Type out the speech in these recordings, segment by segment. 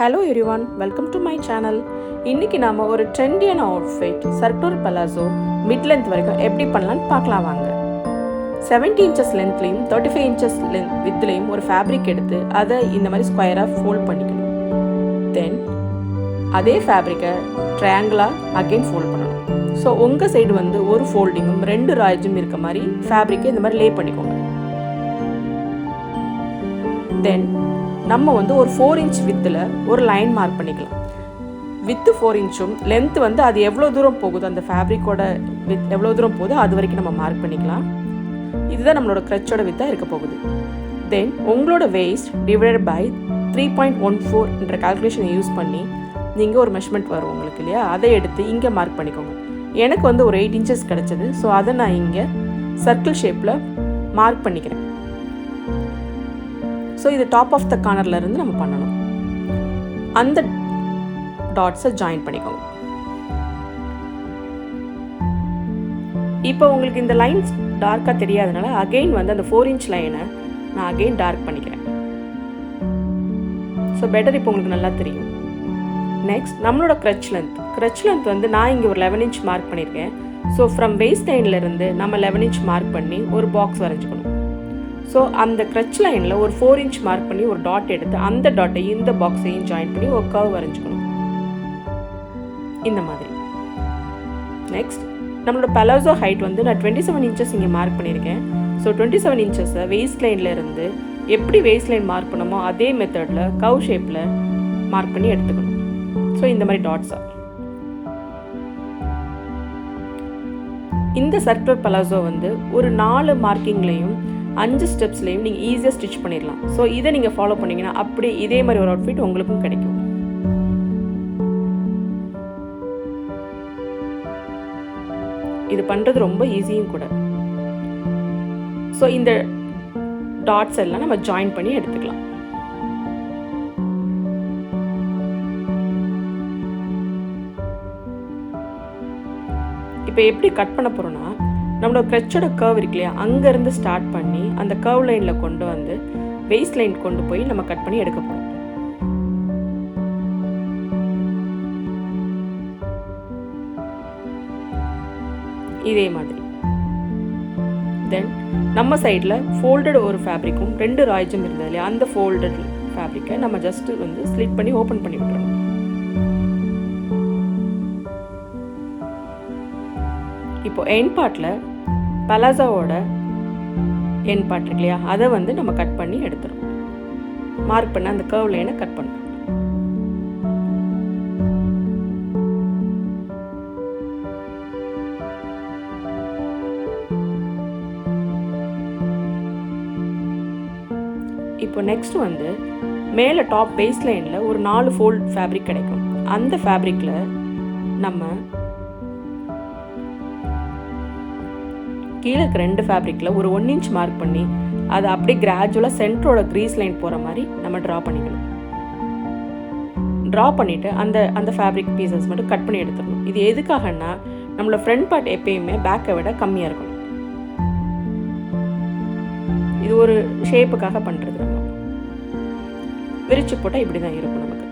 Hello everyone, welcome to my channel. இன்றைக்கி நாம் ஒரு ட்ரெண்டியான outfit circular palazzo mid length வரைக்கும் எப்படி பண்ணலான்னு பார்க்கலாம் வாங்க. 70 இன்ச்சஸ் லென்த்லேயும் 35 இன்ச்சஸ் வித்லேயும் ஒரு ஃபேப்ரிக் எடுத்து அதை இந்த மாதிரி ஸ்கொயராக ஃபோல்ட் பண்ணிக்கணும். தென் அதே ஃபேப்ரிக்கை ட்ரையாங்கிளாக அகெயின் ஃபோல்ட் பண்ணணும். ஸோ உங்கள் சைடு வந்து ஒரு ஃபோல்டிங்கும் 2 ராய்ஸும் இருக்க மாதிரி ஃபேப்ரிக்கை இந்த மாதிரி லே பண்ணிக்கோங்க. தென் நம்ம வந்து ஒரு 4 இன்ச் வித்தில் ஒரு லைன் மார்க் பண்ணிக்கலாம். வித்து 4 இன்ச்சும் லென்த் வந்து அது எவ்வளோ தூரம் போகுது, அந்த ஃபேப்ரிக்கோட வித் எவ்வளோ தூரம் போகுதோ அது வரைக்கும் நம்ம மார்க் பண்ணிக்கலாம். இதுதான் நம்மளோட க்ரச்சோட வித்தாக இருக்க போகுது. தென் உங்களோட வேஸ்ட் டிவைடட் பை 3.14 என்ற கால்குலேஷனை யூஸ் பண்ணி நீங்கள் ஒரு மெஷர்மெண்ட் வரும் உங்களுக்கு இல்லையா, அதை எடுத்து இங்கே மார்க் பண்ணிக்கோங்க. எனக்கு வந்து ஒரு 8 இன்ச்சஸ் கிடச்சிது. ஸோ அதை நான் இங்கே சர்க்கிள் ஷேப்பில் மார்க் பண்ணிக்கிறேன். ஸோ இது டாப் ஆஃப் த கார்னர்லேருந்து நம்ம பண்ணணும். அந்த டாட்ஸை ஜாயின் பண்ணிக்கோங்க. இப்போ உங்களுக்கு இந்த லைன்ஸ் டார்க்காக தெரியாதனால அகெயின் வந்து அந்த 4 இன்ச் லைனை நான் அகெயின் டார்க் பண்ணிக்கிறேன். ஸோ பெட்டர் இப்போ உங்களுக்கு நல்லா தெரியும். நெக்ஸ்ட் நம்மளோட க்ரச் லென்த் வந்து நான் இங்கே ஒரு 11 இன்ச் மார்க் பண்ணியிருக்கேன். ஸோ ஃப்ரம் வேஸ்ட் லைன்லேருந்து நம்ம 11 இன்ச் மார்க் பண்ணி ஒரு பாக்ஸ் வரைஞ்சிக்கணும். ஸோ அந்த க்ரச் லைனில் ஒரு 4 இன்ச் மார்க் பண்ணி ஒரு டாட் எடுத்து அந்த டாட்டையும் இந்த பாக்ஸையும் ஜாயின் பண்ணி ஒரு கர்வ் வரைஞ்சிக்கணும் இந்த மாதிரி. நெக்ஸ்ட் நம்மளோட பலாசோ ஹைட் வந்து நான் 27 இன்ச்சஸ் இங்கே மார்க் பண்ணியிருக்கேன். ஸோ 27 இன்ச்சஸை வேஸ்ட் லைனில் இருந்து எப்படி வேஸ்ட் லைன் மார்க் பண்ணமோ அதே மெத்தடில் கர்வ் ஷேப்பில் மார்க் பண்ணி எடுத்துக்கணும். ஸோ இந்த மாதிரி டாட்ஸாக இந்த சர்க்குலர் பலாசோ வந்து ஒரு 4 மார்க்கிங்லேயும் 5 ஸ்டெப்ஸ்லையும் நீங்கள் ஈஸியாக ஸ்டிச் பண்ணிடலாம். ஸோ இதை நீங்கள் ஃபாலோ பண்ணிங்கன்னா அப்படி இதே மாதிரி ஒரு அவுட்ஃபிட் உங்களுக்கும் கிடைக்கும். இது பண்ணுறது ரொம்ப ஈஸியும் கூட. ஸோ இந்த டாட்ஸ் எல்லாம் நம்ம ஜாயின் பண்ணி எடுத்துக்கலாம். இப்போ எப்படி கட் பண்ண போகிறோன்னா, நம்மளோட க்ரச்சோட கர்வ் இருக்கு இல்லையா, அங்கேருந்து ஸ்டார்ட் பண்ணி அந்த கர்வ் லைனில் கொண்டு வந்து வேஸ்ட் லைன் கொண்டு போய் நம்ம கட் பண்ணி எடுக்க போகிறோம். இதே மாதிரி. தென் நம்ம சைடில் ஃபோல்டட் ஒரு ஃபேப்ரிக்கும் 2 ராய்ஸும் இருந்தது இல்லையா, அந்த ஃபோல்டட் ஃபேப்ரிக்கை நம்ம ஜஸ்ட்டு வந்து ஸ்லிட் பண்ணி ஓப்பன் பண்ணி விட்டுறோம். இப்போ எண்ட் பார்ட்டில் பலாசோவோட எண்ட் பார்ட் இருக்கு இல்லையா, அதை வந்து நம்ம கட் பண்ணி எடுத்துறோம். மார்க் பண்ண அந்த கர்வ் லைனை கட் பண்ணுறோம். இப்போ நெக்ஸ்ட் வந்து மேலே டாப் பேஸ் லைனில் ஒரு 4 ஃபோல்ட் ஃபேப்ரிக் கிடைக்கும். அந்த ஃபேப்ரிக்கில் நம்ம கீழே 2 ஃபேப்ரிக்கில் ஒரு 1 இன்ச் மார்க் பண்ணி அதை அப்படியே கிராஜுவலாக சென்டரோட க்ரீஸ் லைன் போகிற மாதிரி நம்ம ட்ரா பண்ணிக்கணும். ட்ரா பண்ணிவிட்டு அந்த ஃபேப்ரிக் பீசஸ் மட்டும் கட் பண்ணி எடுத்துடணும். இது எதுக்காகன்னா, நம்மளோட ஃப்ரண்ட் பார்ட் எப்பயுமே பேக்கை விட கம்மியாக இருக்கணும். இது ஒரு ஷேப்புக்காக பண்ணுறது. நம்ம விரிச்சு போட்டால் இப்படி தான் இருக்கும் நமக்கு.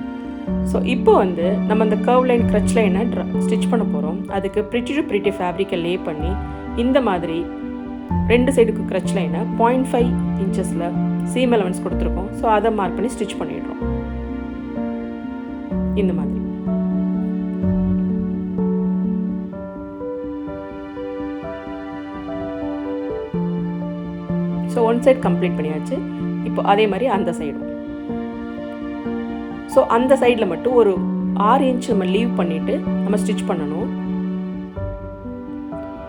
ஸோ இப்போ வந்து நம்ம அந்த கர்வ் லைன் க்ரச் லைனை ஸ்டிச் பண்ண போகிறோம். அதுக்கு ப்ரிட்டி ஃபேப்ரிக்கை லே பண்ணி இந்த மாதிரி 2 சைடுக்கு க்ரச் லைனை 0.5 இன்ச்சஸில் சீம் அலவன்ஸ் கொடுத்துருக்கோம். ஸோ அதை மார்க் பண்ணி ஸ்டிச் பண்ணிடுறோம் இந்த மாதிரி. ஸோ ஒன் சைடு கம்ப்ளீட் பண்ணியாச்சு. இப்போ அதே மாதிரி அந்த சைடும். ஸோ அந்த சைடில் மட்டும் ஒரு 6 இன்ச் நம்ம லீவ் பண்ணிவிட்டு நம்ம ஸ்டிச் பண்ணணும்.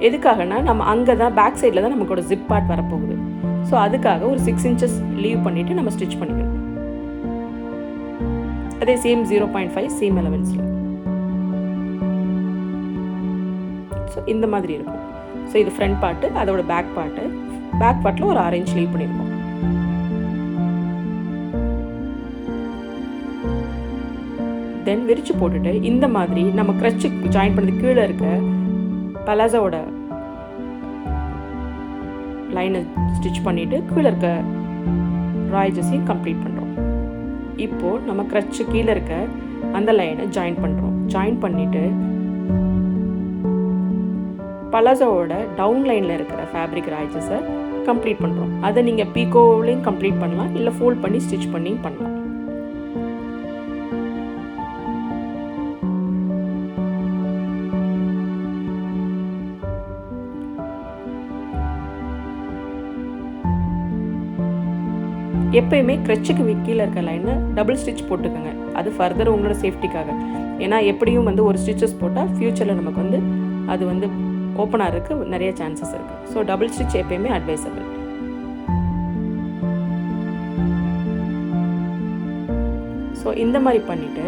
எதுக்காகனா, நம்ம அங்கே தான் பேக் சைடில் தான் நமக்கோட ஜிப் பார்ட் வரப்போகுது. ஸோ அதுக்காக ஒரு 6 இன்ச்சஸ் லீவ் பண்ணிவிட்டு நம்ம ஸ்டிச் பண்ணிக்கணும். அதே சேம் 0.5 சீம் அலவன்ஸில். ஸோ இந்த மாதிரி இருக்கும். ஸோ இது ஃப்ரண்ட் பார்ட்டு, அதோட பேக் பார்ட்டில் ஒரு 6 இன்ச் லீவ் பண்ணியிருக்கோம். தென் விரிச்சு போட்டுட்டு இந்த மாதிரி நம்ம க்ரச்சு ஜாயின் பண்ணது கீழே இருக்க பலாசோவோட லைனை ஸ்டிச் பண்ணிவிட்டு கீழே இருக்க ராய்ஸையும் கம்ப்ளீட் பண்ணுறோம். இப்போது நம்ம க்ரச்சு கீழே இருக்க அந்த லைனை ஜாயின் பண்ணுறோம். ஜாயின் பண்ணிவிட்டு பலாசோவோட டவுன் லைனில் இருக்கிற ஃபேப்ரிக் ராய்ச்சஸை கம்ப்ளீட் பண்ணுறோம். அதை நீங்கள் பீக்கோவிலையும் கம்ப்ளீட் பண்ணலாம், இல்லை ஃபோல்ட் பண்ணி ஸ்டிச் பண்ணியும் பண்ணலாம். எப்பயுமே க்ரச்சுக்கு கீழே இருக்க லைனை டபுள் ஸ்டிச் போட்டுக்கோங்க. அது ஃபர்தர் உங்களோட சேஃப்டிக்காக. ஏன்னா எப்படியும் வந்து ஒரு ஸ்டிச்சஸ் போட்டால் ஃப்யூச்சரில் நமக்கு வந்து அது வந்து ஓப்பன் ஆகிறதுக்கு நிறைய சான்சஸ் இருக்குது. ஸோ டபுள் ஸ்டிச் எப்பயுமே அட்வைசபிள். ஸோ இந்த மாதிரி பண்ணிவிட்டு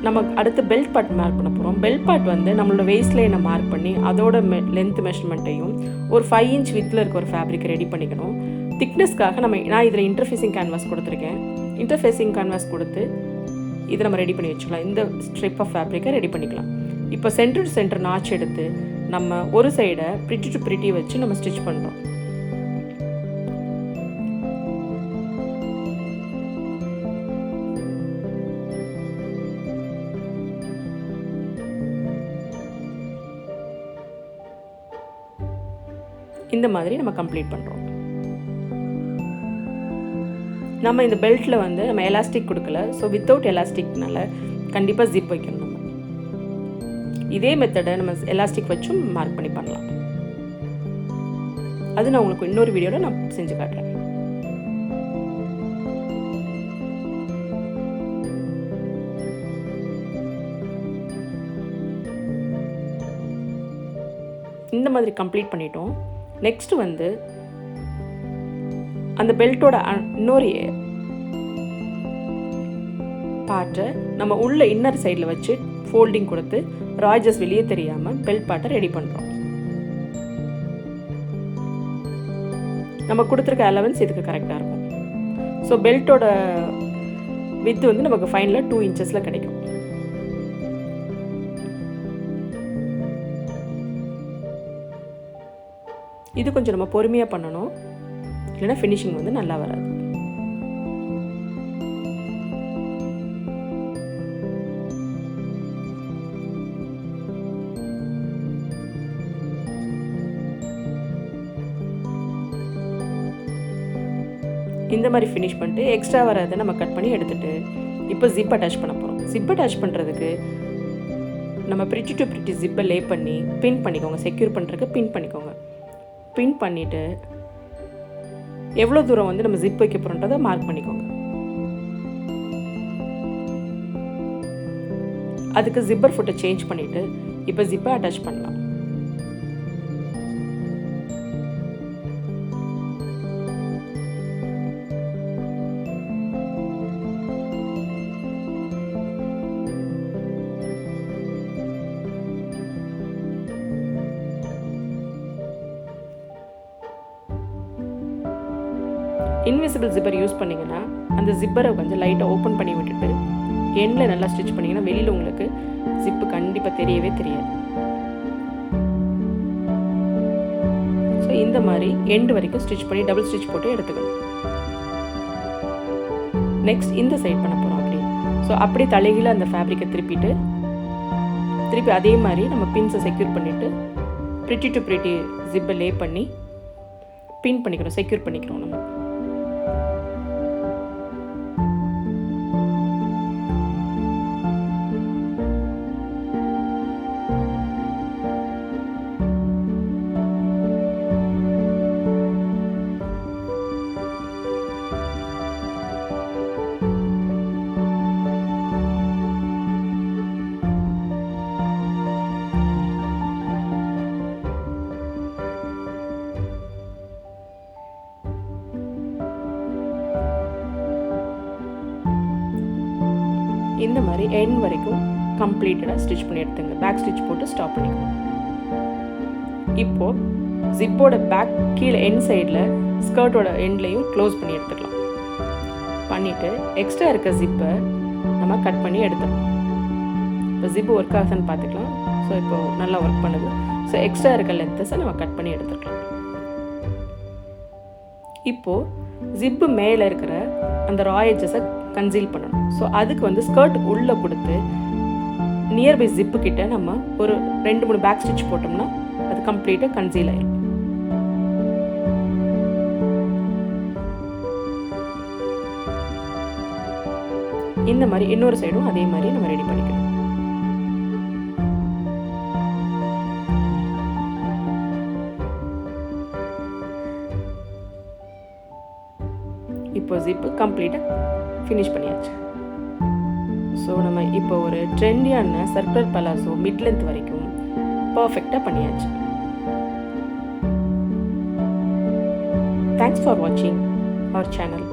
நம்ம அடுத்து பெல்ட் பார்ட் மார்க் பண்ண போகிறோம். பெல்ட் பார்ட் வந்து நம்மளோட வெயிஸ்ட் லைனை மார்க் பண்ணி அதோட லென்த் மெஷர்மெண்ட்டையும் ஒரு 5 inch வித்தில் இருக்க ஒரு ஃபேப்ரிக் ரெடி பண்ணிக்கணும். திக்னஸ்க்காக நான் இதில் இன்டர்ஃபேஸிங் கேன்வாஸ் கொடுத்துருக்கேன். இன்டர்ஃபேஸிங் கேன்வாஸ் கொடுத்து இதை நம்ம ரெடி பண்ணி வச்சுக்கலாம். இந்த ஸ்ட்ரிப் ஆஃப் ஃபேப்ரிக்கை ரெடி பண்ணிக்கலாம். இப்போ சென்டர் டு சென்டர் நாச் எடுத்து நம்ம ஒரு சைடை பிரிட்டி டு பிரிட்டி வச்சு நம்ம ஸ்டிச் பண்ணுறோம். இந்த மாதிரி நம்ம கம்ப்ளீட் பண்ணுறோம். நம்ம இந்த பெல்ட்டில் வந்து நம்ம எலாஸ்டிக் கொடுக்கல. ஸோ வித்தவுட் எலாஸ்டிக்னால கண்டிப்பாக ஜிப் வைக்கணும். நம்ம இதே மெத்தடை நம்ம எலாஸ்டிக் வச்சும் மார்க் பண்ணி பண்ணலாம். அது நான் உங்களுக்கு இன்னொரு வீடியோவில் நான் செஞ்சு காட்டுறேன். இந்த மாதிரி கம்ப்ளீட் பண்ணிட்டோம். நெக்ஸ்ட் வந்து அந்த பெல்ட்டோட இன்னொரு பார்ட்டை நம்ம உள்ள இன்னர் சைடில் வச்சு ஃபோல்டிங் கொடுத்து ராய்ஜஸ் வெளியே தெரியாமல் பெல்ட் பார்ட்டை ரெடி பண்ணுறோம். நம்ம கொடுத்துருக்க அலவன்ஸ் இதுக்கு கரெக்டாக இருக்கும். ஸோ பெல்ட்டோட வித்து வந்து நமக்கு ஃபைனலாக 2 inches கிடைக்கும். இது கொஞ்சம் நம்ம பொறுமையாக பண்ணணும், இல்லைன்னா ஃபினிஷிங் வந்து நல்லா வராது. இந்த மாதிரி ஃபினிஷ் பண்ணிட்டு எக்ஸ்ட்ரா வரதை நம்ம கட் பண்ணி எடுத்துகிட்டு இப்போ ஜிப் அட்டாச் பண்ண போகிறோம். ஜிப் அட்டாச் பண்ணுறதுக்கு நம்ம பிரிட்டி டு பிரிட்டி ஜிப்பை லே பண்ணி பின் பண்ணிக்கோங்க. செக்யூர் பண்ணுறதுக்கு பின் பண்ணிக்கோங்க. பின் பண்ணிவிட்டு எவ்வளோ தூரம் வந்து நம்ம ஜிப் வைக்க போகிறோன்றதை மார்க் பண்ணிக்கோங்க. அதுக்கு ஜிப்பர் ஃபுட்டை சேஞ்ச் பண்ணிவிட்டு இப்போ ஜிப்பை அட்டாச் பண்ணலாம். இன்விசிபிள் ஜிப்பர் யூஸ் பண்ணிங்கன்னா அந்த ஜிப்பரை கொஞ்சம் லைட்டாக ஓப்பன் பண்ணி விட்டுட்டு எண்டில் நல்லா ஸ்டிச் பண்ணிங்கன்னா வெளியில் உங்களுக்கு ஜிப்பு கண்டிப்பாக தெரியவே தெரியாது. ஸோ இந்த மாதிரி எண்டு வரைக்கும் ஸ்டிச் பண்ணி டபுள் ஸ்டிச் போட்டு எடுத்துக்கணும். நெக்ஸ்ட் இந்த சைட் பண்ண போகிறோம். ஸோ அப்படியே தலைகீழ அந்த ஃபேப்ரிக்கை திருப்பி அதே மாதிரி நம்ம பின்ஸை செக்யூர் பண்ணிவிட்டு பிரிட்டி டு பிரிட்டி ஜிப்பை லே பண்ணி பின் பண்ணிக்கிறோம், செக்யூர் பண்ணிக்கிறோம். நம்ம இந்த மாதிரி எண்ட் வரைக்கும் கம்ப்ளீட்டடாக ஸ்டிச் பண்ணி எடுத்துங்க. பேக் ஸ்டிச் போட்டு ஸ்டாப் பண்ணிக்கணும். இப்போது ஜிப்போட பேக் கீழே எண்ட் சைடில் ஸ்கர்ட்டோட எண்ட்லேயும் க்ளோஸ் பண்ணி எடுத்துக்கலாம். பண்ணிவிட்டு எக்ஸ்ட்ரா இருக்க ஜிப்பை நம்ம கட் பண்ணி எடுத்துக்கலாம். இப்போ ஜிப்பு ஒர்க் ஆகுதுன்னு பார்த்துக்கலாம். ஸோ இப்போது நல்லா ஒர்க் பண்ணுது. ஸோ எக்ஸ்ட்ரா இருக்க லென்த்தஸை நம்ம கட் பண்ணி எடுத்துக்கலாம். இப்போது ஜிப்பு மேலே இருக்கிற அந்த ரா எட்ஜஸை கன்சீல் பண்ணணும். ஸோ அதுக்கு வந்து ஸ்கர்ட் உள்ளே கொடுத்து நியர்பை ஜிப்பு கிட்ட நம்ம ஒரு 2-3 பேக் ஸ்டிச் போட்டோம்னா அது கம்ப்ளீட்டாக கன்சீல் ஆயிடும். இந்த மாதிரி இன்னொரு சைடும் அதே மாதிரி நம்ம ரெடி பண்ணிக்கணும். இப்போ ஜிப்பு கம்ப்ளீட்டாக ஃபினிஷ் பண்ணியாச்சு. ஸோ நம்ம இப்போ ஒரு ட்ரெண்டியான சர்க்குலர் பலாசோ மிட் லென்த் வரைக்கும் பர்ஃபெக்டாக பண்ணியாச்சு. தேங்க்ஸ் ஃபார் வாட்சிங் அவர் சேனல்.